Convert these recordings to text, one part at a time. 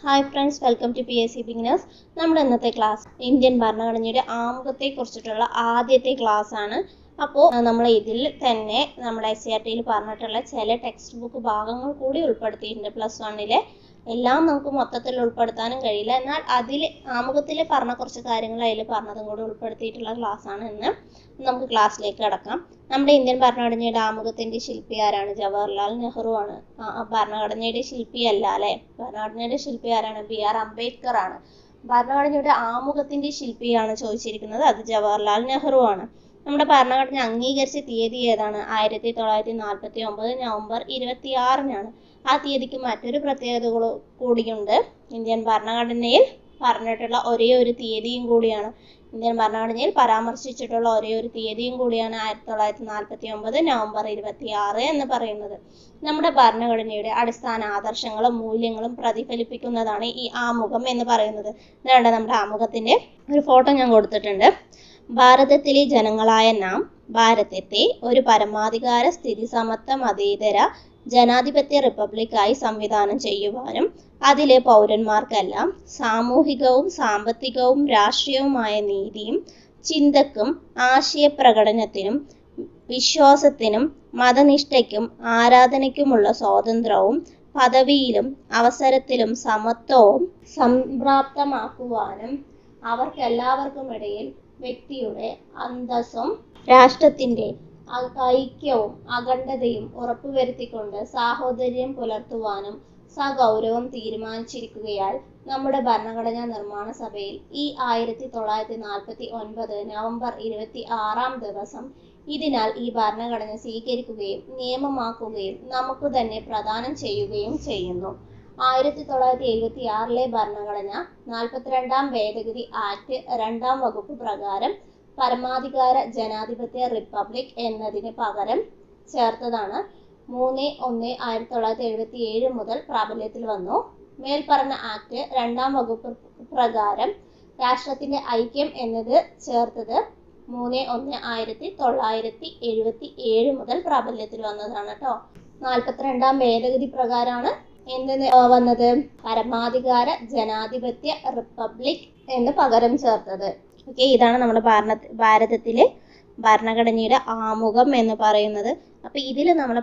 Hi friends, welcome to PSC beginners. നമ്മുടെ ഇന്നത്തെ class Indian ഭരണഘടനയുടെ ആമുഖത്തെ കുറിച്ചിട്ടുള്ള ആദ്യത്തെ ക്ലാസ് ആണ്. അപ്പോൾ നമ്മൾ ഇതിൽ തന്നെ നമ്മുടെ SCRTയിൽ പറഞ്ഞിട്ടുള്ള ചില ടെക്സ്റ്റ് ബുക്ക് ഭാഗങ്ങൾ കൂടി ഉൾപ്പെടുത്തിയിട്ടുണ്ട്. +1 എല്ലാം നമുക്ക് മൊത്തത്തിൽ ഉൾപ്പെടുത്താനും കഴിയില്ല, എന്നാൽ അതിൽ ആമുഖത്തിൽ പറഞ്ഞ കുറച്ച് കാര്യങ്ങൾ അതിൽ പറഞ്ഞതും കൂടി ഉൾപ്പെടുത്തിയിട്ടുള്ള ക്ലാസ് ആണ്. ഇന്ന് നമുക്ക് ക്ലാസ്സിലേക്ക് കടക്കാം. നമ്മുടെ ഇന്ത്യൻ ഭരണഘടനയുടെ ആമുഖത്തിന്റെ ശില്പി ആരാണ്? ജവഹർലാൽ നെഹ്റു ആണ്. ഭരണഘടനയുടെ ശില്പിയല്ല അല്ലെ? ഭരണഘടനയുടെ ശില്പി ആരാണ്? BR അംബേദ്കർ ആണ്. ഭരണഘടനയുടെ ആമുഖത്തിന്റെ ശില്പിയാണ് ചോദിച്ചിരിക്കുന്നത്, അത് ജവഹർലാൽ നെഹ്റു ആണ്. നമ്മുടെ ഭരണഘടന അംഗീകരിച്ച തീയതി ഏതാണ്? 1949 നവംബർ 26-നാണ്. ആ തീയതിക്ക് മറ്റൊരു പ്രത്യേകത കൂടിയുണ്ട്. ഇന്ത്യൻ ഭരണഘടനയിൽ പറഞ്ഞിട്ടുള്ള ഒരേ ഒരു തീയതിയും കൂടിയാണ്, ഇന്ത്യൻ ഭരണഘടനയിൽ പരാമർശിച്ചിട്ടുള്ള ഒരേ ഒരു തീയതിയും കൂടിയാണ് 1949 നവംബർ 26 എന്ന് പറയുന്നത്. നമ്മുടെ ഭരണഘടനയുടെ അടിസ്ഥാന ആദർശങ്ങളും മൂല്യങ്ങളും പ്രതിഫലിപ്പിക്കുന്നതാണ് ഈ ആമുഖം എന്ന് പറയുന്നത്. ഇതാണ് നമ്മുടെ ആമുഖത്തിന്റെ ഒരു ഫോട്ടോ ഞാൻ കൊടുത്തിട്ടുണ്ട്. ഭാരതത്തിലെ ജനങ്ങളായ നാം ഭാരതത്തെ ഒരു പരമാധികാര സ്ഥിതിസമത്വ മതേതര ജനാധിപത്യ റിപ്പബ്ലിക്കായി സംവിധാനം ചെയ്യുവാനും അതിലെ പൗരന്മാർക്കെല്ലാം സാമൂഹികവും സാമ്പത്തികവും രാഷ്ട്രീയവുമായ നീതിയും ചിന്തക്കും ആശയപ്രകടനത്തിനും വിശ്വാസത്തിനും മതനിഷ്ഠയ്ക്കും ആരാധനയ്ക്കുമുള്ള സ്വാതന്ത്ര്യവും പദവിയിലും അവസരത്തിലും സമത്വവും സംപ്രാപ്തമാക്കുവാനും അവർക്കെല്ലാവർക്കുമിടയിൽ വ്യക്തിയുടെ അന്തസ്സും രാഷ്ട്രത്തിന്റെ ഐക്യവും അഖണ്ഡതയും ഉറപ്പുവരുത്തിക്കൊണ്ട് സാഹോദര്യം പുലർത്തുവാനും സഗൗരവം തീരുമാനിച്ചിരിക്കുകയാൽ നമ്മുടെ ഭരണഘടനാ നിർമ്മാണ സഭയിൽ ഈ 1949 നവംബർ 26-ാം ദിവസം ഇതിനാൽ ഈ ഭരണഘടന സ്വീകരിക്കുകയും നിയമമാക്കുകയും നമുക്ക് തന്നെ പ്രദാനം ചെയ്യുകയും ചെയ്യുന്നു. 1976-ലെ ഭരണഘടന 42-ാം ഭേദഗതി ആക്ട് 2-ാം വകുപ്പ് പ്രകാരം പരമാധികാര ജനാധിപത്യ റിപ്പബ്ലിക് എന്നതിന് പകരം ചേർത്തതാണ്. 3/1/1977 മുതൽ പ്രാബല്യത്തിൽ വന്നു. മേൽപ്പറഞ്ഞ ആക്ട് 2-ാം വകുപ്പ് പ്രകാരം രാഷ്ട്രത്തിന്റെ ഐക്യം എന്നത് ചേർത്തത് 3/1/1977 മുതൽ പ്രാബല്യത്തിൽ വന്നതാണ് കേട്ടോ. 42-ാം ഭേദഗതി പ്രകാരമാണ് എന്ത് വന്നത്? പരമാധികാര ജനാധിപത്യ റിപ്പബ്ലിക് എന്ന് പകരം ചേർത്തത്. ഓക്കെ, ഇതാണ് നമ്മുടെ ഭാരതത്തിലെ ഭരണഘടനയുടെ ആമുഖം എന്ന് പറയുന്നത്. അപ്പൊ ഇതിൽ നമ്മൾ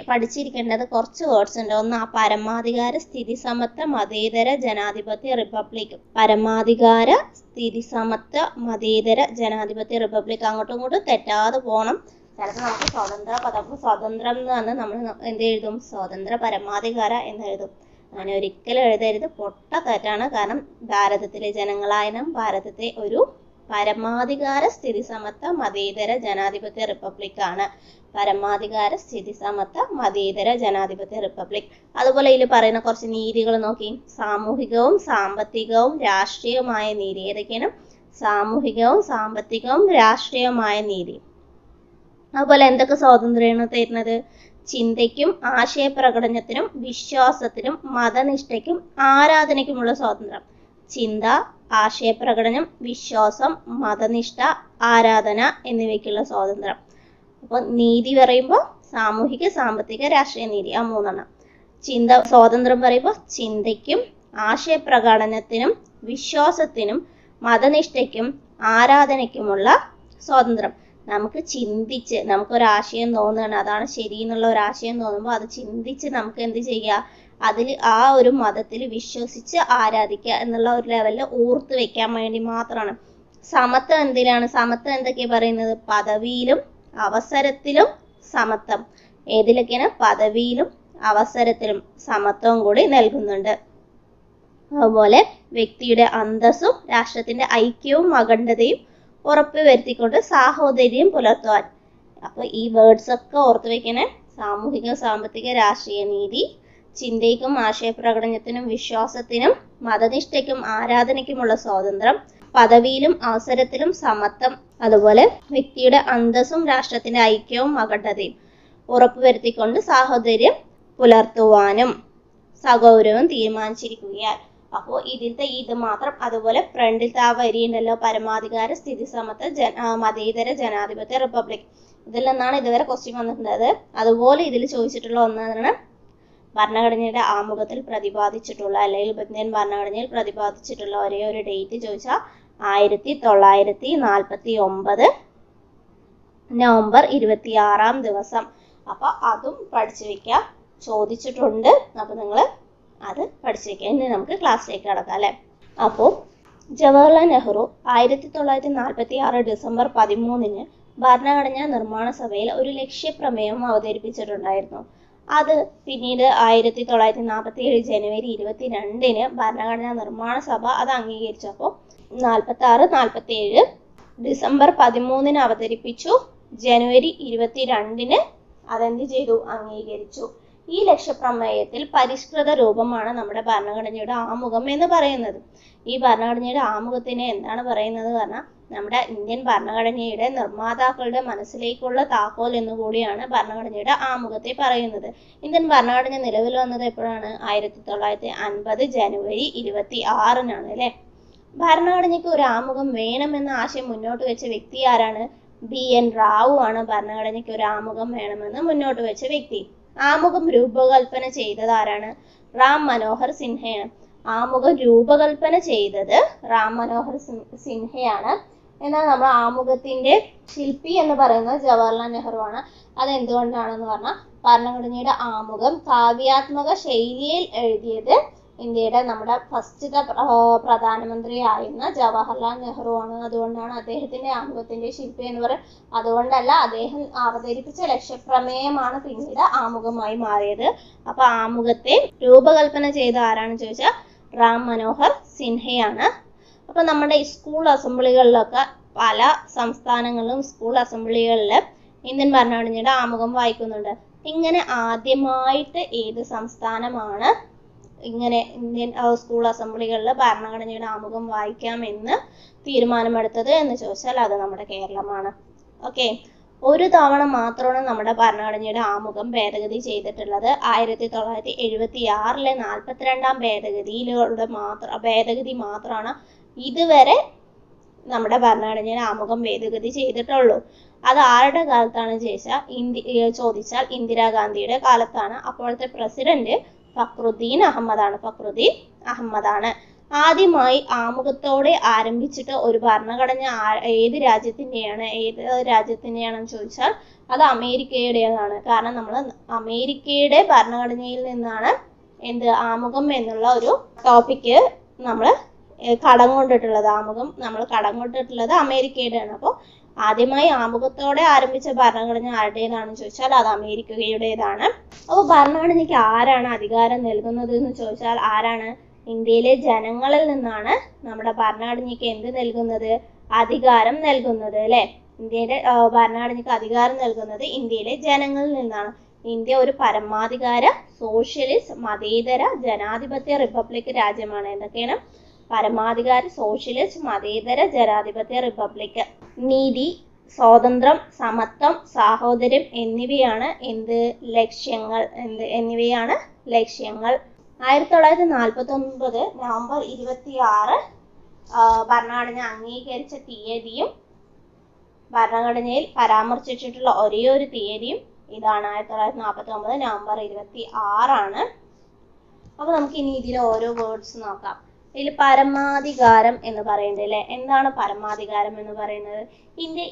പഠിച്ചിരിക്കേണ്ടത് കുറച്ച് വേർഡ്സ് ഉണ്ട്. ഒന്ന്, പരമാധികാര സ്ഥിതിസമത്വ മതേതര ജനാധിപത്യ റിപ്പബ്ലിക്. പരമാധികാര സ്ഥിതിസമത്വ മതേതര ജനാധിപത്യ റിപ്പബ്ലിക്. അങ്ങോട്ടും ഇങ്ങോട്ടും തെറ്റാതെ പോകണം. ചിലപ്പോൾ നമുക്ക് സ്വതന്ത്ര പദം, സ്വതന്ത്രം എന്ന് നമ്മൾ എന്ത് എഴുതും? സ്വതന്ത്ര പരമാധികാര എന്ന് എഴുതും. അങ്ങനെ ഒരിക്കലും എഴുതരുത്, പൊട്ട തെറ്റാണ്. കാരണം ഭാരതത്തിലെ ജനങ്ങളായ നാം ഭാരതത്തെ ഒരു പരമാധികാര സ്ഥിതിസമത്വ മതേതര ജനാധിപത്യ റിപ്പബ്ലിക് ആണ്. പരമാധികാര സ്ഥിതിസമത്വ മതേതര ജനാധിപത്യ റിപ്പബ്ലിക്. അതുപോലെ ഇതിൽ പറയുന്ന കുറച്ച് നീതികൾ നോക്കി. സാമൂഹികവും സാമ്പത്തികവും രാഷ്ട്രീയവുമായ നീതി. ഏതൊക്കെയാണ്? സാമൂഹികവും സാമ്പത്തികവും രാഷ്ട്രീയവുമായ നീതി. അതുപോലെ എന്തൊക്കെ സ്വാതന്ത്ര്യമാണ് തരുന്നത്? ചിന്തയ്ക്കും ആശയപ്രകടനത്തിനും വിശ്വാസത്തിനും മതനിഷ്ഠയ്ക്കും ആരാധനയ്ക്കുമുള്ള സ്വാതന്ത്ര്യം. ചിന്ത, ആശയപ്രകടനം, വിശ്വാസം, മതനിഷ്ഠ, ആരാധന എന്നിവയ്ക്കുള്ള സ്വാതന്ത്ര്യം. അപ്പോൾ നീതി പറയുമ്പോൾ സാമൂഹിക സാമ്പത്തിക രാഷ്ട്രീയ നീതി, ആ 3 സ്വാതന്ത്ര്യം പറയുമ്പോൾ ചിന്തയ്ക്കും ആശയപ്രകടനത്തിനും വിശ്വാസത്തിനും മതനിഷ്ഠയ്ക്കും ആരാധനയ്ക്കുമുള്ള സ്വാതന്ത്ര്യം. നമുക്ക് ചിന്തിച്ച് നമുക്കൊരാശയം തോന്നുകയാണ്, അതാണ് ശരി എന്നുള്ള ഒരാശയം തോന്നുമ്പോൾ അത് ചിന്തിച്ച് നമുക്ക് എന്ത് ചെയ്യുക? അതിൽ ആ ഒരു മതത്തിൽ വിശ്വസിച്ച് ആരാധിക്കുക എന്നുള്ള ഒരു ലെവലിൽ ഓർത്ത് വെക്കാൻ വേണ്ടി മാത്രമാണ്. സമത്വം എന്തിനാണ്? സമത്വം എന്തൊക്കെയാ പറയുന്നത്? പദവിയിലും അവസരത്തിലും സമത്വം. ഏതിലൊക്കെയാണ്? പദവിയിലും അവസരത്തിലും സമത്വം കൂടി നൽകുന്നുണ്ട്. അതുപോലെ വ്യക്തിയുടെ അന്തസ്സും രാഷ്ട്രത്തിന്റെ ഐക്യവും അഖണ്ഡതയും ഉറപ്പുവരുത്തിക്കൊണ്ട് സാഹോദര്യം പുലർത്തുവാൻ. അപ്പൊ ഈ വേർഡ്സ് ഒക്കെ ഓർത്തു വെക്കണേ. സാമൂഹിക സാമ്പത്തിക രാഷ്ട്രീയ നീതി, ചിന്തയ്ക്കും ആശയപ്രകടനത്തിനും വിശ്വാസത്തിനും മതനിഷ്ഠയ്ക്കും ആരാധനയ്ക്കുമുള്ള സ്വാതന്ത്ര്യം, പദവിയിലും അവസരത്തിലും സമത്വം, അതുപോലെ വ്യക്തിയുടെ അന്തസ്സും രാഷ്ട്രത്തിന്റെ ഐക്യവും അഖണ്ഡതയും ഉറപ്പുവരുത്തിക്കൊണ്ട് സാഹോദര്യം പുലർത്തുവാനും സഗൗരവം തീരുമാനിച്ചിരിക്കുകയാൽ. അപ്പോൾ ഇതിലത്തെ ഇത് മാത്രം. അതുപോലെ ഫ്രണ്ടിലത്തെ ആ വരി ഉണ്ടല്ലോ, പരമാധികാര സ്ഥിതിസമത്വ മതേതര ജനാധിപത്യ റിപ്പബ്ലിക്. ഇതിൽ നിന്നാണ് ഇതുവരെ ക്വസ്റ്റ്യൻ വന്നിട്ടുള്ളത്. അതുപോലെ ഇതിൽ ചോദിച്ചിട്ടുള്ള ഒന്നാണ് ഭരണഘടനയുടെ ആമുഖത്തിൽ പ്രതിപാദിച്ചിട്ടുള്ള അല്ലെങ്കിൽ ഇന്ത്യൻ ഭരണഘടനയിൽ പ്രതിപാദിച്ചിട്ടുള്ള ഒരേ ഒരു ഡേറ്റ് ചോദിച്ചാൽ 1949 നവംബർ 26 ദിവസം. അപ്പൊ അതും പഠിച്ചു വെക്കുക, ചോദിച്ചിട്ടുണ്ട്. അപ്പൊ നിങ്ങൾ അത് പഠിച്ചു വെക്കുക. ഇനി നമുക്ക് ക്ലാസ്സിലേക്ക് കടക്കാം അല്ലെ. അപ്പോൾ ജവഹർലാൽ നെഹ്റു 1946 ഡിസംബർ 13 ഭരണഘടനാ നിർമ്മാണ സഭയിൽ ഒരു ലക്ഷ്യപ്രമേയം അവതരിപ്പിച്ചിട്ടുണ്ടായിരുന്നു. അത് പിന്നീട് 1947 ജനുവരി 22 ഭരണഘടനാ നിർമ്മാണ സഭ അത് അംഗീകരിച്ചു. അപ്പോൾ 46-47 ഡിസംബർ 13 അവതരിപ്പിച്ചു, ജനുവരി 22 അതെന്ത് ചെയ്തു, അംഗീകരിച്ചു. ഈ ലക്ഷ്യപ്രമേയത്തിൽ പരിഷ്കൃത രൂപമാണ് നമ്മുടെ ഭരണഘടനയുടെ ആമുഖം എന്ന് പറയുന്നത്. ഈ ഭരണഘടനയുടെ ആമുഖത്തിന് എന്താണ് പറയുന്നത് പറഞ്ഞാൽ നമ്മുടെ ഇന്ത്യൻ ഭരണഘടനയുടെ നിർമ്മാതാക്കളുടെ മനസ്സിലേക്കുള്ള താക്കോൽ എന്നുകൂടിയാണ് ഭരണഘടനയുടെ ആമുഖത്തെ പറയുന്നത്. ഇന്ത്യൻ ഭരണഘടന നിലവിൽ വന്നത് എപ്പോഴാണ്? 1950 ജനുവരി 26 അല്ലെ. ഭരണഘടനയ്ക്ക് ഒരു ആമുഖം വേണമെന്ന ആശയം മുന്നോട്ട് വെച്ച വ്യക്തി ആരാണ്? BN റാവു ആണ് ഭരണഘടനയ്ക്ക് ഒരു ആമുഖം വേണമെന്ന് മുന്നോട്ട് വെച്ച വ്യക്തി. ആമുഖം രൂപകൽപ്പന ചെയ്തത് ആരാണ്? റാം മനോഹർ സിൻഹയാണ്. ആമുഖം രൂപകൽപ്പന ചെയ്തത് റാം മനോഹർ സിൻഹയാണ്. എന്നാൽ നമ്മൾ ആമുഖത്തിന്റെ ശില്പി എന്ന് പറയുന്നത് ജവഹർലാൽ നെഹ്റു ആണ്. അതെന്തുകൊണ്ടാണെന്ന് പറഞ്ഞാൽ ഭരണഘടനയുടെ ആമുഖം കാവ്യാത്മക ശൈലിയിൽ എഴുതിയത് ഇന്ത്യയുടെ നമ്മുടെ ഫസ്റ്റത്തെ പ്രധാനമന്ത്രിയായിരുന്ന ജവഹർലാൽ നെഹ്റു ആണ്. അതുകൊണ്ടാണ് അദ്ദേഹത്തിന്റെ ആമുഖത്തിന്റെ ശില്പി എന്ന് പറയുന്നത്. അതുകൊണ്ടല്ല, അദ്ദേഹം അവതരിപ്പിച്ച ലക്ഷ്യപ്രമേയമാണ് പിന്നീട് ആമുഖമായി മാറിയത്. അപ്പൊ ആമുഖത്തെ രൂപകൽപ്പന ചെയ്ത ആരാണെന്ന് ചോദിച്ചാൽ റാം മനോഹർ സിൻഹയാണ്. അപ്പൊ നമ്മുടെ സ്കൂൾ അസംബ്ലികളിലൊക്കെ പല സംസ്ഥാനങ്ങളിലും സ്കൂൾ അസംബ്ലികളിൽ ഇന്ത്യൻ ഭരണഘടനയുടെ ആമുഖം വായിക്കുന്നുണ്ട്. ഇങ്ങനെ ആദ്യമായിട്ട് ഏത് സംസ്ഥാനമാണ് ഇങ്ങനെ ഇന്ത്യൻ സ്കൂൾ അസംബ്ലികളിൽ ഭരണഘടനയുടെ ആമുഖം വായിക്കാമെന്ന് തീരുമാനമെടുത്തത് എന്ന് ചോദിച്ചാൽ അത് നമ്മുടെ കേരളമാണ്. ഓക്കെ, ഒരു തവണ മാത്രമാണ് നമ്മുടെ ഭരണഘടനയുടെ ആമുഖം ഭേദഗതി ചെയ്തിട്ടുള്ളത്. 1976 42 ഭേദഗതി മാത്രമാണ് ഇതുവരെ നമ്മുടെ ഭരണഘടനയുടെ ആമുഖം ഭേദഗതി ചെയ്തിട്ടുള്ളൂ. അത് ആരുടെ കാലത്താണ് ചോദിച്ചാൽ ഇന്ദിരാഗാന്ധിയുടെ കാലത്താണ്. അപ്പോഴത്തെ പ്രസിഡന്റ് ഫക്രുദ്ദീൻ അഹമ്മദാണ്. ആദ്യമായി ആമുഖത്തോടെ ആരംഭിച്ചിട്ട് ഒരു ഭരണഘടന ഏത് രാജ്യത്തിന്റെയാണെന്ന് ചോദിച്ചാൽ അത് അമേരിക്കയുടേതാണ്. കാരണം നമ്മൾ അമേരിക്കയുടെ ഭരണഘടനയിൽ നിന്നാണ് ആമുഖം എന്നുള്ള ഒരു ടോപ്പിക്ക് നമ്മൾ കടം കൊണ്ടിട്ടുള്ളത് അമേരിക്കയുടെയാണ്. അപ്പോൾ ആദ്യമായി ആമുഖത്തോടെ ആരംഭിച്ച ഭരണഘടന ആരുടേതാണെന്ന് ചോദിച്ചാൽ അത് അമേരിക്കയുടേതാണ്. അപ്പോൾ ഭരണഘടനയ്ക്ക് ആരാണ് അധികാരം നൽകുന്നത് എന്ന് ചോദിച്ചാൽ ആരാണ്? ഇന്ത്യയിലെ ജനങ്ങളിൽ നിന്നാണ് നമ്മുടെ ഭരണഘടനയ്ക്ക് അധികാരം നൽകുന്നത് അല്ലെ. ഇന്ത്യയുടെ ഭരണഘടനയ്ക്ക് അധികാരം നൽകുന്നത് ഇന്ത്യയിലെ ജനങ്ങളിൽ നിന്നാണ്. ഇന്ത്യ ഒരു പരമാധികാര സോഷ്യലിസ്റ്റ് മതേതര ജനാധിപത്യ റിപ്പബ്ലിക് രാജ്യമാണ്. എന്തൊക്കെയാണ്? പരമാധികാര സോഷ്യലിസ്റ്റ് മതേതര ജനാധിപത്യ റിപ്പബ്ലിക്. നീതി, സ്വാതന്ത്ര്യം, സമത്വം, സാഹോദര്യം എന്നിവയാണ് ലക്ഷ്യങ്ങൾ. 1949 നവംബർ 26 ഭരണഘടന അംഗീകരിച്ച തീയതിയും ഭരണഘടനയിൽ പരാമർശിച്ചിട്ടുള്ള ഒരേ ഒരു തീയതിയും ഇതാണ്. 1949 നവംബർ 26 അപ്പൊ നമുക്ക് ഇനി ഇതിലെ ഓരോ വേർഡ്സ് നോക്കാം. ഇതിൽ പരമാധികാരം എന്ന് പറയുന്നത് അല്ലെ. എന്താണ് പരമാധികാരം എന്ന് പറയുന്നത്?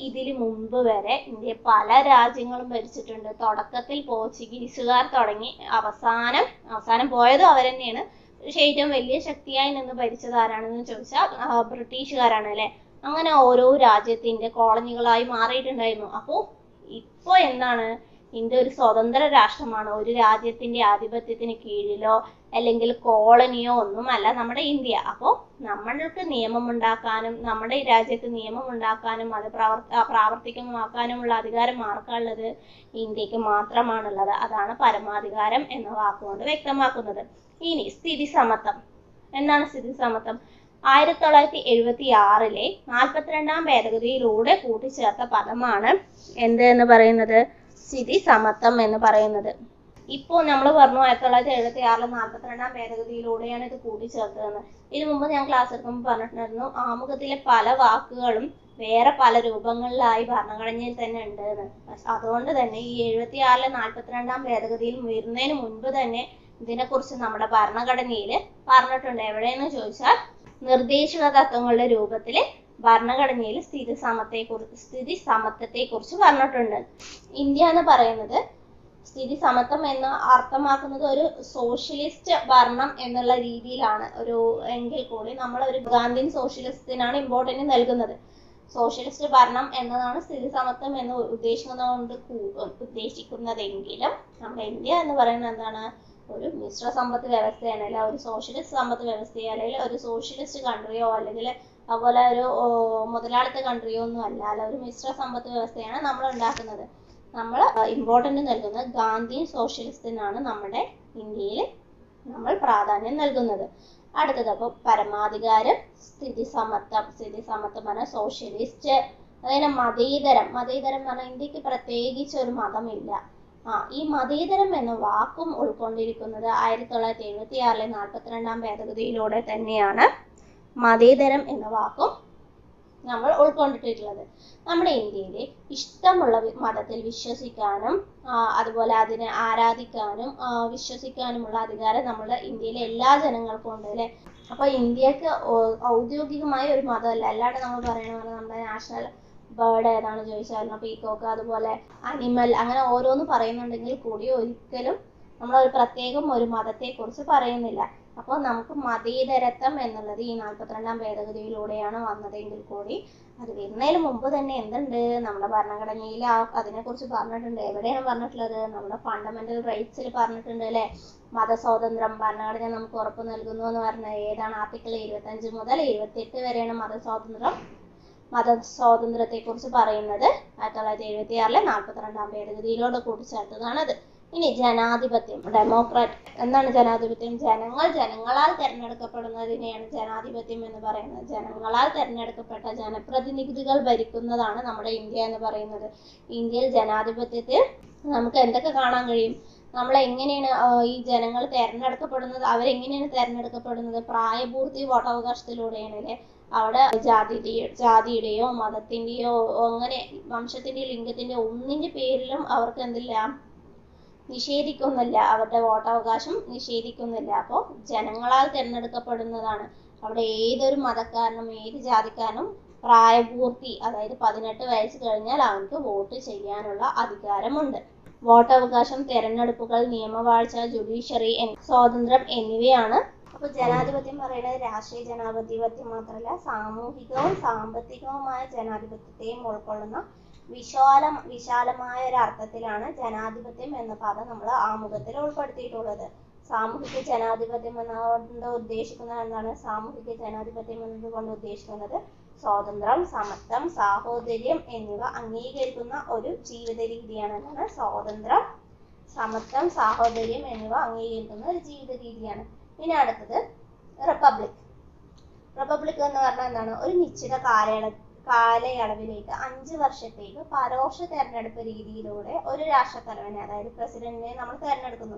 ഇതിനു മുമ്പ് വരെ ഇന്ത്യ പല രാജ്യങ്ങളും ഭരിച്ചിട്ടുണ്ട്. തുടക്കത്തിൽ പോർച്ചുഗീസുകാർ തുടങ്ങി അവസാനം പോയതും അവർ തന്നെയാണ്. പക്ഷെ ഏറ്റവും വലിയ ശക്തിയായി നിന്ന് ഭരിച്ചത് ആരാണെന്ന് ചോദിച്ചാൽ ബ്രിട്ടീഷുകാരാണ് അല്ലെ. അങ്ങനെ ഓരോ രാജ്യത്തിന്റെ കോളനികളായി മാറിയിട്ടുണ്ടായിരുന്നു. അപ്പോ ഇപ്പോ ഇന്ത്യ ഒരു സ്വതന്ത്ര രാഷ്ട്രമാണ്. ഒരു രാജ്യത്തിന്റെ ആധിപത്യത്തിന് കീഴിലോ അല്ലെങ്കിൽ കോളനിയോ ഒന്നുമല്ല നമ്മുടെ ഇന്ത്യ. അപ്പോൾ നമ്മൾക്ക് നിയമമുണ്ടാക്കാനും നമ്മുടെ രാജ്യത്ത് നിയമമുണ്ടാക്കാനും അത് പ്രാവർത്തികമാക്കാനുമുള്ള അധികാരം ആർക്കാണുള്ളത്? ഇന്ത്യക്ക് മാത്രമാണുള്ളത്. അതാണ് പരമാധികാരം എന്ന വാക്കുകൊണ്ട് വ്യക്തമാക്കുന്നത്. ഇനി സ്ഥിതി സമത്വം. എന്താണ് സ്ഥിതി സമത്വം? 1976 42 ഭേദഗതിയിലൂടെ കൂട്ടിച്ചേർത്ത പദമാണ് എന്ന് പറയുന്നത്? സ്ഥിതി സമത്വം എന്ന് പറയുന്നത്. ഇപ്പോൾ നമ്മൾ പറഞ്ഞു 1976 42 ഭേദഗതിയിലൂടെയാണ് ഇത് കൂട്ടിച്ചേർത്തതെന്ന്. ഇതിനു മുമ്പ് ഞാൻ ക്ലാസ് എടുക്കുമ്പോൾ പറഞ്ഞിട്ടുണ്ടായിരുന്നു ആമുഖത്തിലെ പല വാക്കുകളും വേറെ പല രൂപങ്ങളിലായി ഭരണഘടനയിൽ തന്നെ ഉണ്ട് എന്ന്. അതുകൊണ്ട് തന്നെ ഈ 76 42 ഭേദഗതിയിൽ വരുന്നതിന് മുൻപ് തന്നെ ഇതിനെക്കുറിച്ച് നമ്മുടെ ഭരണഘടനയിൽ പറഞ്ഞിട്ടുണ്ട്. എവിടെയെന്ന് ചോദിച്ചാൽ നിർദ്ദേശക തത്വങ്ങളുടെ രൂപത്തിൽ ഭരണഘടനയിൽ സ്ഥിതി സമത്വത്തെ കുറിച്ച് പറഞ്ഞിട്ടുണ്ട്. ഇന്ത്യ എന്ന് പറയുന്നത് സ്ഥിതി സമത്വം എന്ന് അർത്ഥമാക്കുന്നത് ഒരു സോഷ്യലിസ്റ്റ് ഭരണം എന്നുള്ള രീതിയിലാണ്. എങ്കിൽ കൂടി നമ്മൾ ഒരു ഗാന്ധിയൻ സോഷ്യലിസത്തിനാണ് ഇമ്പോർട്ടൻസ് നൽകുന്നത്. സോഷ്യലിസ്റ്റ് ഭരണം എന്നതാണ് സ്ഥിതി സമത്വം എന്ന് ഉദ്ദേശിക്കുന്നതെങ്കിലും നമ്മുടെ ഇന്ത്യ എന്ന് പറയുന്നത് എന്താണ്, ഒരു മിശ്ര സമ്പത്ത് വ്യവസ്ഥയാണ്. അല്ല ഒരു സോഷ്യലിസ്റ്റ് സമ്പത്ത് വ്യവസ്ഥയോ അല്ലെങ്കിൽ ഒരു സോഷ്യലിസ്റ്റ് കൺട്രിയോ അല്ലെങ്കിൽ അതുപോലെ ഒരു മുതലാളിത്ത കൺട്രിയോ ഒന്നും അല്ല. ഒരു മിശ്ര സമ്പത്ത് വ്യവസ്ഥയാണ് നമ്മൾ ഉണ്ടാക്കുന്നത്. നമ്മൾ ഇമ്പോർട്ടൻസ് നൽകുന്നത് ഗാന്ധിയൻ സോഷ്യലിസത്തിനാണ് നമ്മുടെ ഇന്ത്യയിൽ നമ്മൾ പ്രാധാന്യം നൽകുന്നത്. അടുത്തത് അപ്പോൾ പരമാധികാരം, സ്ഥിതി സമത്വം പറഞ്ഞാൽ സോഷ്യലിസ്റ്റ്, അതുപോലെ മതേതരം പറഞ്ഞാൽ ഇന്ത്യക്ക് പ്രത്യേകിച്ച് ഒരു മതമില്ല. ഈ മതേതരം എന്ന വാക്കും ഉൾക്കൊണ്ടിരിക്കുന്നത് 1976 42ാം ഭേദഗതിയിലൂടെ തന്നെയാണ്. മതേതരം എന്ന വാക്കും നമ്മൾ ഉൾക്കൊണ്ടിട്ടുള്ളത്. നമ്മുടെ ഇന്ത്യയിൽ ഇഷ്ടമുള്ള മതത്തിൽ വിശ്വസിക്കാനും അതുപോലെ അതിനെ ആരാധിക്കാനും വിശ്വസിക്കാനുമുള്ള അധികാരം നമ്മുടെ ഇന്ത്യയിലെ എല്ലാ ജനങ്ങൾക്കും ഉണ്ട് അല്ലെ. അപ്പൊ ഇന്ത്യക്ക് ഔദ്യോഗികമായ ഒരു മതമല്ല. അല്ലാണ്ട് നമ്മൾ പറയണമെന്ന് നമ്മുടെ നാഷണൽ ബേർഡ് ഏതാണ് ചോദിച്ചാലും പീക്കോക്ക്, അതുപോലെ അനിമൽ, അങ്ങനെ ഓരോന്ന് പറയുന്നുണ്ടെങ്കിൽ കൂടി ഒരിക്കലും നമ്മളൊരു പ്രത്യേകം ഒരു മതത്തെ കുറിച്ച് പറയുന്നില്ല. അപ്പോൾ നമുക്ക് മതേതരത്വം എന്നുള്ളത് ഈ 42ാം ഭേദഗതിയിലൂടെയാണ് വന്നതെങ്കിൽ കൂടി അത് വരുന്നതിന് മുമ്പ് തന്നെ എന്തുണ്ട്, നമ്മുടെ ഭരണഘടനയിൽ അതിനെക്കുറിച്ച് പറഞ്ഞിട്ടുണ്ട്. എവിടെയാണ് പറഞ്ഞിട്ടുള്ളത്, നമ്മുടെ ഫണ്ടമെന്റൽ റൈറ്റ്സിൽ പറഞ്ഞിട്ടുണ്ട് അല്ലെ. മതസ്വാതന്ത്ര്യം ഭരണഘടന നമുക്ക് ഉറപ്പ് നൽകുന്നു എന്ന് പറഞ്ഞത് ഏതാണ്, ആർട്ടിക്കിൾ 25 മുതൽ 28 വരെയാണ് മതസ്വാതന്ത്ര്യത്തെ കുറിച്ച് പറയുന്നത്. 1976 42ാം ഭേദഗതിയിലൂടെ കൂട്ടിച്ചേർത്തതാണത്. ഇനി ജനാധിപത്യം, ഡെമോക്രാറ്റ്. എന്താണ് ജനാധിപത്യം? ജനങ്ങളാൽ തെരഞ്ഞെടുക്കപ്പെടുന്നതിനെയാണ് ജനാധിപത്യം എന്ന് പറയുന്നത്. ജനങ്ങളാൽ തെരഞ്ഞെടുക്കപ്പെട്ട ജനപ്രതിനിധികൾ ഭരിക്കുന്നതാണ് നമ്മുടെ ഇന്ത്യ എന്ന് പറയുന്നത്. ഇന്ത്യയിൽ ജനാധിപത്യത്തിൽ നമുക്ക് എന്തൊക്കെ കാണാൻ കഴിയും? നമ്മളെങ്ങനെയാണ് ഈ ജനങ്ങൾ തെരഞ്ഞെടുക്കപ്പെടുന്നത്? അവരെങ്ങനെയാണ് തെരഞ്ഞെടുക്കപ്പെടുന്നത്? പ്രായപൂർത്തി വോട്ടവകാശത്തിലൂടെയാണ് അല്ലെ. അവിടെ ജാതിയുടെയോ മതത്തിന്റെയോ അങ്ങനെ വംശത്തിന്റെയോ ലിംഗത്തിന്റെയോ ഒന്നിന്റെ പേരിലും അവർക്ക് എന്തില്ല, നിഷേധിക്കുന്നില്ല, അവരുടെ വോട്ടവകാശം നിഷേധിക്കുന്നില്ല. അപ്പോൾ ജനങ്ങളാൽ തിരഞ്ഞെടുക്കപ്പെടുന്നതാണ്. അവിടെ ഏതൊരു മതക്കാരനും ഏത് ജാതിക്കാരനും പ്രായപൂർത്തി, അതായത് 18 വയസ്സ് കഴിഞ്ഞാൽ അവർക്ക് വോട്ട് ചെയ്യാനുള്ള അധികാരമുണ്ട്. വോട്ടവകാശം, തെരഞ്ഞെടുപ്പുകൾ, നിയമവാഴ്ച, ജുഡീഷ്യറി സ്വാതന്ത്ര്യം എന്നിവയാണ്. അപ്പൊ ജനാധിപത്യം പറയുന്നത് രാഷ്ട്രീയ ജനാധിപത്യം മാത്രമല്ല, സാമൂഹികവും സാമ്പത്തികവുമായ ജനാധിപത്യത്തെയും ഉൾക്കൊള്ളുന്ന വിശാലമായ ഒരു അർത്ഥത്തിലാണ് ജനാധിപത്യം എന്ന പദം നമ്മൾ ആമുഖത്തിൽ ഉൾപ്പെടുത്തിയിട്ടുള്ളത്. സാമൂഹിക ജനാധിപത്യം എന്നതുകൊണ്ട് ഉദ്ദേശിക്കുന്നത് എന്താണ്? സാമൂഹിക ജനാധിപത്യം എന്നതുകൊണ്ട് ഉദ്ദേശിക്കുന്നത് സ്വാതന്ത്ര്യം, സമത്വം, സാഹോദര്യം എന്നിവ അംഗീകരിക്കുന്ന ഒരു ജീവിത രീതിയാണ്. എന്താണ്? സ്വാതന്ത്ര്യം, സമത്വം, സാഹോദര്യം എന്നിവ അംഗീകരിക്കുന്ന ഒരു ജീവിത രീതിയാണ്. ഇനി അടുത്തത് റിപ്പബ്ലിക് എന്ന് പറഞ്ഞാൽ എന്താണ്? ഒരു നിശ്ചിത കാലയളവിലേക്ക് 5 വർഷത്തേക്ക് പരോക്ഷ തെരഞ്ഞെടുപ്പ് രീതിയിലൂടെ ഒരു രാഷ്ട്രത്തലവനെ, അതായത് പ്രസിഡന്റിനെ നമ്മൾ തെരഞ്ഞെടുക്കുന്നു.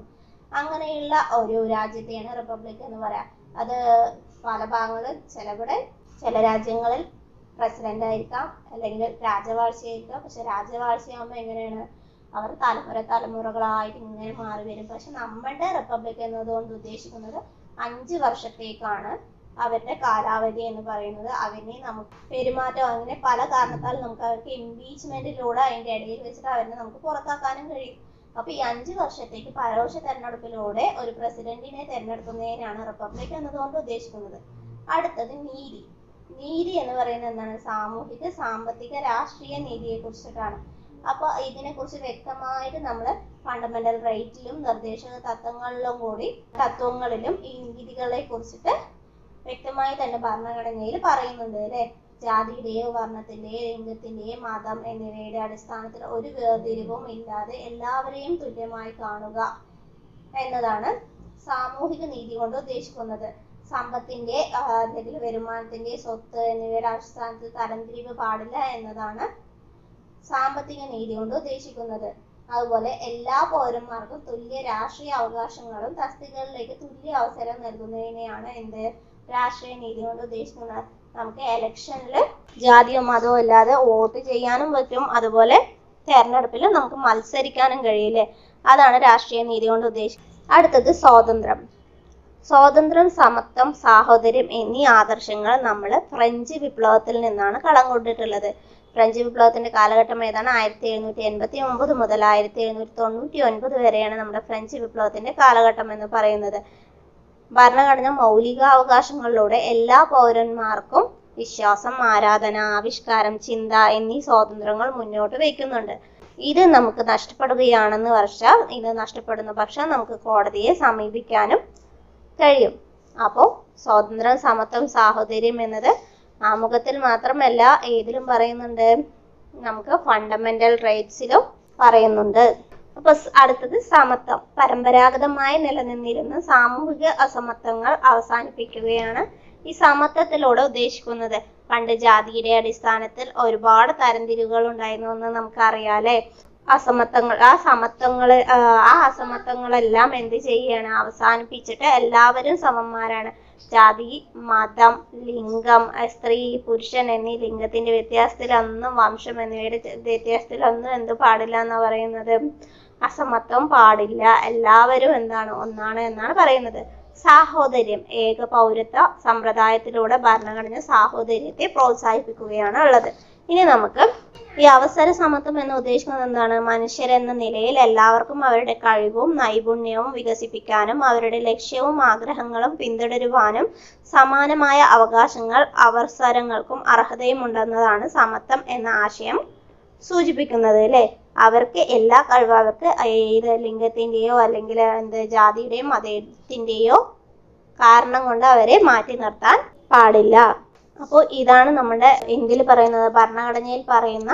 അങ്ങനെയുള്ള ഒരു രാജ്യത്തെയാണ് റിപ്പബ്ലിക് എന്ന് പറയാം. അത് പല ഭാഗങ്ങളിൽ, ചില രാജ്യങ്ങളിൽ പ്രസിഡന്റ് ആയിരിക്കാം, അല്ലെങ്കിൽ രാജവാഴ്ചയായിരിക്കാം. പക്ഷെ രാജവാഴ്ചയാകുമ്പോൾ എങ്ങനെയാണ്, അവർ തലമുറകളായിട്ട് ഇങ്ങനെ മാറി വരും. പക്ഷെ നമ്മുടെ റിപ്പബ്ലിക് എന്നതുകൊണ്ട് ഉദ്ദേശിക്കുന്നത് 5 വർഷത്തേക്കാണ് അവരുടെ കാലാവധി എന്ന് പറയുന്നത്. അവരെ നമുക്ക് പെരുമാറ്റം, അങ്ങനെ പല കാരണത്താൽ നമുക്ക് അവർക്ക് ഇംപീച്ച്മെന്റിലൂടെ അതിന്റെ ഇടയിൽ വെച്ചിട്ട് അവരെ നമുക്ക് പുറത്താക്കാനും കഴിയും. അപ്പൊ ഈ 5 വർഷത്തേക്ക് പരോക്ഷ തെരഞ്ഞെടുപ്പിലൂടെ ഒരു പ്രസിഡന്റിനെ തെരഞ്ഞെടുക്കുന്നതിനാണ് റിപ്പബ്ലിക് എന്നതുകൊണ്ട് ഉദ്ദേശിക്കുന്നത്. അടുത്തത് നീതി എന്ന് പറയുന്നത് എന്താണ്? സാമൂഹിക, സാമ്പത്തിക, രാഷ്ട്രീയ നീതിയെ കുറിച്ചിട്ടാണ്. അപ്പൊ ഇതിനെ കുറിച്ച് വ്യക്തമായിട്ട് നമ്മൾ ഫണ്ടമെന്റൽ റൈറ്റിലും നിർദ്ദേശക തത്വങ്ങളിലും ഈ നീതികളെ കുറിച്ചിട്ട് വ്യക്തമായി തന്നെ ഭരണഘടനയിൽ പറയുന്നുണ്ട് അല്ലെ. ജാതിയുടെയോ വർണ്ണത്തിന്റെയോ ലിംഗത്തിന്റെയോ മതം എന്നിവയുടെ അടിസ്ഥാനത്തിൽ ഒരു വേർതിരിവും ഇല്ലാതെ എല്ലാവരെയും തുല്യമായി കാണുക എന്നതാണ് സാമൂഹിക നീതി കൊണ്ട് ഉദ്ദേശിക്കുന്നത്. സമ്പത്തിന്റെ അല്ലെങ്കിൽ വരുമാനത്തിന്റെ, സ്വത്ത് എന്നിവയുടെ അടിസ്ഥാനത്തിൽ തരംതിരിവ് പാടില്ല എന്നതാണ് സാമ്പത്തിക നീതി കൊണ്ട് ഉദ്ദേശിക്കുന്നത്. അതുപോലെ എല്ലാ പൗരന്മാർക്കും തുല്യ രാഷ്ട്രീയ അവകാശങ്ങളും തസ്തികകളിലേക്ക് തുല്യ അവസരം നൽകുന്നതിനെയാണ് രാഷ്ട്രീയ നീതി കൊണ്ട് ഉദ്ദേശിക്കുന്നത്. നമുക്ക് ഇലക്ഷനിൽ ജാതിയോ മതമോ ഇല്ലാതെ വോട്ട് ചെയ്യാനും പറ്റും, അതുപോലെ തെരഞ്ഞെടുപ്പിൽ നമുക്ക് മത്സരിക്കാനും കഴിയില്ലേ. അതാണ് രാഷ്ട്രീയ നീതി കൊണ്ട് ഉദ്ദേശിക്കുന്നത്. അടുത്തത് സ്വാതന്ത്ര്യം. സ്വാതന്ത്ര്യം, സമത്വം, സാഹോദര്യം എന്നീ ആദർശങ്ങൾ നമ്മൾ ഫ്രഞ്ച് വിപ്ലവത്തിൽ നിന്നാണ് കടം കൊണ്ടിട്ടുള്ളത്. ഫ്രഞ്ച് വിപ്ലവത്തിന്റെ കാലഘട്ടം ഏതാണ്? 1789 മുതൽ 1799 വരെയാണ് നമ്മുടെ ഫ്രഞ്ച് വിപ്ലവത്തിന്റെ കാലഘട്ടം എന്ന് പറയുന്നത്. ഭരണഘടന മൗലികാവകാശങ്ങളിലൂടെ എല്ലാ പൗരന്മാർക്കും വിശ്വാസം, ആരാധന, ആവിഷ്കാരം, ചിന്ത എന്നീ സ്വാതന്ത്ര്യങ്ങൾ മുന്നോട്ട് വയ്ക്കുന്നുണ്ട്. ഇത് നമുക്ക് നഷ്ടപ്പെടുന്ന പക്ഷം നമുക്ക് കോടതിയെ സമീപിക്കാനും കഴിയും. അപ്പോൾ സ്വാതന്ത്ര്യം, സമത്വം, സാഹോദര്യം എന്നത് ആമുഖത്തിൽ മാത്രമല്ല ഏതിലും പറയുന്നുണ്ട്, നമുക്ക് ഫണ്ടമെന്റൽ റൈറ്റ്സിലും പറയുന്നുണ്ട്. അപ്പൊ അടുത്തത് സമത്വം. പരമ്പരാഗതമായി നിലനിന്നിരുന്ന സാമൂഹിക അസമത്വങ്ങൾ അവസാനിപ്പിക്കുകയാണ് ഈ സമത്വത്തിലൂടെ ഉദ്ദേശിക്കുന്നത്. പണ്ട് ജാതിയുടെ അടിസ്ഥാനത്തിൽ ഒരുപാട് തരംതിരിവുകൾ ഉണ്ടായിരുന്നു എന്ന് നമുക്കറിയാലേ. ആ അസമത്വങ്ങളെല്ലാം എന്ത് ചെയ്യാണ്? അവസാനിപ്പിച്ചിട്ട് എല്ലാവരും സമന്മാരാണ്. ജാതി, മതം, ലിംഗം, സ്ത്രീ, പുരുഷൻ എന്നീ ലിംഗത്തിന്റെ വ്യത്യാസത്തിലൊന്നും, വംശം എന്നിവയുടെ വ്യത്യാസത്തിലൊന്നും എന്ത് പാടില്ല എന്നാ പറയുന്നത്? അസമത്വം പാടില്ല. എല്ലാവരും ഒന്നാണ് എന്നാണ് പറയുന്നത്. സാഹോദര്യം. ഏക പൗരത്വ സമ്പ്രദായത്തിലൂടെ ഭരണഘടന സാഹോദര്യത്തെ പ്രോത്സാഹിപ്പിക്കുകയാണ് ഉള്ളത്. ഇനി നമുക്ക് ഈ അവസര സമത്വം എന്ന് ഉദ്ദേശിക്കുന്നത് എന്താണ്? മനുഷ്യരെന്ന നിലയിൽ എല്ലാവർക്കും അവരുടെ കഴിവും നൈപുണ്യവും വികസിപ്പിക്കാനും അവരുടെ ലക്ഷ്യവും ആഗ്രഹങ്ങളും പിന്തുടരുവാനും സമാനമായ അവകാശങ്ങൾ, അവസരങ്ങൾക്കും അർഹതയും ഉണ്ടെന്നതാണ് സമത്വം എന്ന ആശയം സൂചിപ്പിക്കുന്നത് അല്ലേ. അവർക്ക് എല്ലാ കഴിവും, അവർക്ക് ഏത് ലിംഗത്തിന്റെയോ അല്ലെങ്കിൽ ജാതിയുടെയോ മതത്തിന്റെയോ കാരണം കൊണ്ട് അവരെ മാറ്റി നിർത്താൻ പാടില്ല. അപ്പോൾ ഇതാണ് നമ്മുടെ ഇന്ത്യയിൽ പറയുന്നത്, ഭരണഘടനയിൽ പറയുന്ന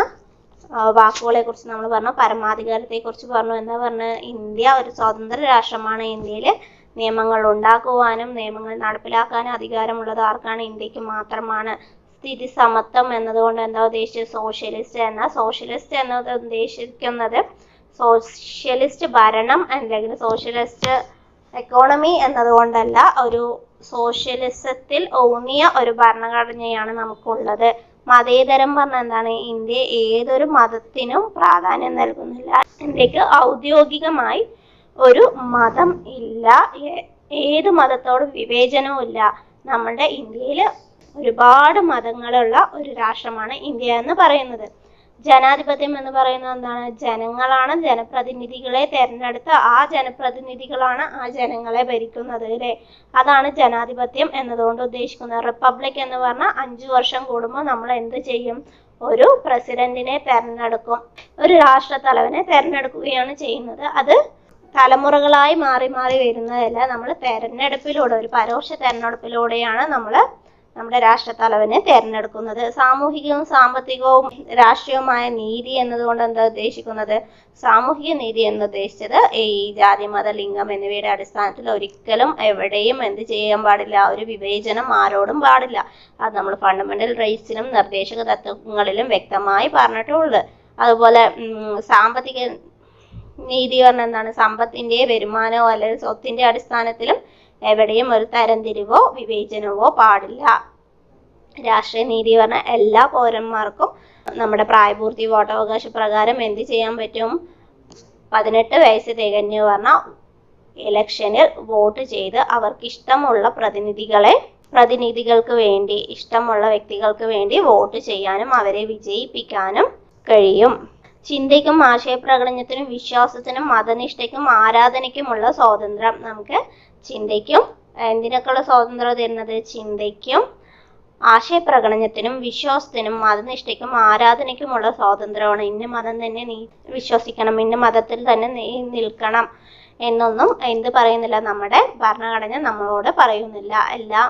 വാക്കുകളെ കുറിച്ച് നമ്മൾ പറഞ്ഞു. പരമാധികാരത്തെ കുറിച്ച് പറഞ്ഞു. എന്താ പറഞ്ഞ? ഇന്ത്യ ഒരു സ്വതന്ത്ര രാഷ്ട്രമാണ്. ഇന്ത്യയിൽ നിയമങ്ങൾ ഉണ്ടാക്കുവാനും നിയമങ്ങൾ നടപ്പിലാക്കാനും അധികാരമുള്ളത് ആർക്കാണ്? ഇന്ത്യക്ക് മാത്രമാണ്. സ്ഥിതി സമത്വം എന്നതുകൊണ്ട് എന്താ ഉദ്ദേശിച്ചത്? സോഷ്യലിസ്റ്റ് എന്നത് ഉദ്ദേശിക്കുന്നത് സോഷ്യലിസ്റ്റ് ഭരണം അല്ലെങ്കിൽ സോഷ്യലിസ്റ്റ് എക്കോണമി എന്നതുകൊണ്ടല്ല, ഒരു സോഷ്യലിസത്തിൽ ഊന്നിയ ഒരു ഭരണഘടനയാണ് നമുക്കുള്ളത്. മതേതരം പറഞ്ഞാൽ എന്താണ്? ഇന്ത്യ ഏതൊരു മതത്തിനും പ്രാധാന്യം നൽകുന്നില്ല. ഇന്ത്യക്ക് ഔദ്യോഗികമായി ഒരു മതം ഇല്ല. ഏത് മതത്തോടും വിവേചനവും ഇല്ല. നമ്മുടെ ഇന്ത്യയിൽ ഒരുപാട് മതങ്ങളുള്ള ഒരു രാഷ്ട്രമാണ് ഇന്ത്യ എന്ന് പറയുന്നത്. ജനാധിപത്യം എന്ന് പറയുന്നത് എന്താണ്? ജനങ്ങളാണ് ജനപ്രതിനിധികളെ തെരഞ്ഞെടുത്ത് ആ ജനപ്രതിനിധികളാണ് ആ ജനങ്ങളെ ഭരിക്കുന്നത് അല്ലേ. അതാണ് ജനാധിപത്യം എന്നതുകൊണ്ട് ഉദ്ദേശിക്കുന്നത്. റിപ്പബ്ലിക് എന്ന് പറഞ്ഞാൽ 5 വർഷം കൂടുമ്പോൾ നമ്മൾ എന്ത് ചെയ്യും? ഒരു പ്രസിഡന്റിനെ തെരഞ്ഞെടുക്കും, ഒരു രാഷ്ട്രത്തലവനെ തെരഞ്ഞെടുക്കുകയാണ് ചെയ്യുന്നത്. അത് തലമുറകളായി മാറി മാറി വരുന്നതല്ല, നമ്മൾ തെരഞ്ഞെടുപ്പിലൂടെ, ഒരു പരോക്ഷ തെരഞ്ഞെടുപ്പിലൂടെയാണ് നമ്മൾ നമ്മുടെ രാഷ്ട്രത്തലവനെ തെരഞ്ഞെടുക്കുന്നത്. സാമൂഹികവും സാമ്പത്തികവും രാഷ്ട്രീയവുമായ നീതി എന്നതുകൊണ്ട് എന്താ ഉദ്ദേശിക്കുന്നത്? സാമൂഹിക നീതി എന്ന് ഉദ്ദേശിച്ചത് ഈ ജാതി, മത, ലിംഗം എന്നിവയുടെ അടിസ്ഥാനത്തിൽ ഒരിക്കലും എവിടെയും എന്ത് ചെയ്യാൻ പാടില്ല? ഒരു വിവേചനം ആരോടും പാടില്ല. അത് നമ്മൾ ഫണ്ടമെന്റൽ റൈറ്റ്സിലും നിർദ്ദേശക തത്വങ്ങളിലും വ്യക്തമായി പറഞ്ഞിട്ടുള്ളത്. അതുപോലെ സാമ്പത്തിക നീതി പറഞ്ഞാൽ എന്താണ്? സമ്പത്തിന്റെ, വരുമാനമോ അല്ലെങ്കിൽ സ്വത്തിന്റെ അടിസ്ഥാനത്തിലും എവിടെയും ഒരു തരംതിരിവോ വിവേചനവോ പാടില്ല. രാഷ്ട്രീയ നീതി പറഞ്ഞാൽ എല്ലാ പൗരന്മാർക്കും നമ്മുടെ പ്രായപൂർത്തി വോട്ടവകാശ പ്രകാരം എന്ത് ചെയ്യാൻ പറ്റും? 18 വയസ്സ് തികഞ്ഞു പറഞ്ഞാൽ ഇലക്ഷനിൽ വോട്ട് ചെയ്ത് അവർക്ക് ഇഷ്ടമുള്ള പ്രതിനിധികൾക്ക് വേണ്ടി, ഇഷ്ടമുള്ള വ്യക്തികൾക്ക് വേണ്ടി വോട്ട് ചെയ്യാനും അവരെ വിജയിപ്പിക്കാനും കഴിയും. ചിന്തയ്ക്കും ആശയപ്രകടനത്തിനും വിശ്വാസത്തിനും മതനിഷ്ഠയ്ക്കും ആരാധനയ്ക്കുമുള്ള സ്വാതന്ത്ര്യം. നമുക്ക് ചിന്തയ്ക്കും എന്തിനൊക്കെയുള്ള സ്വാതന്ത്ര്യം തരുന്നത്? ചിന്തയ്ക്കും ആശയപ്രകടനത്തിനും വിശ്വാസത്തിനും മതനിഷ്ഠയ്ക്കും ആരാധനയ്ക്കുമുള്ള സ്വാതന്ത്ര്യമാണ്. ഇന്ന മതം തന്നെ നീ വിശ്വസിക്കണം, ഇന്ന മതത്തിൽ തന്നെ നീ നിൽക്കണം എന്നൊന്നും എന്ത് പറയുന്നില്ല, നമ്മുടെ ഭരണഘടന നമ്മളോട് പറയുന്നില്ല. എല്ലാം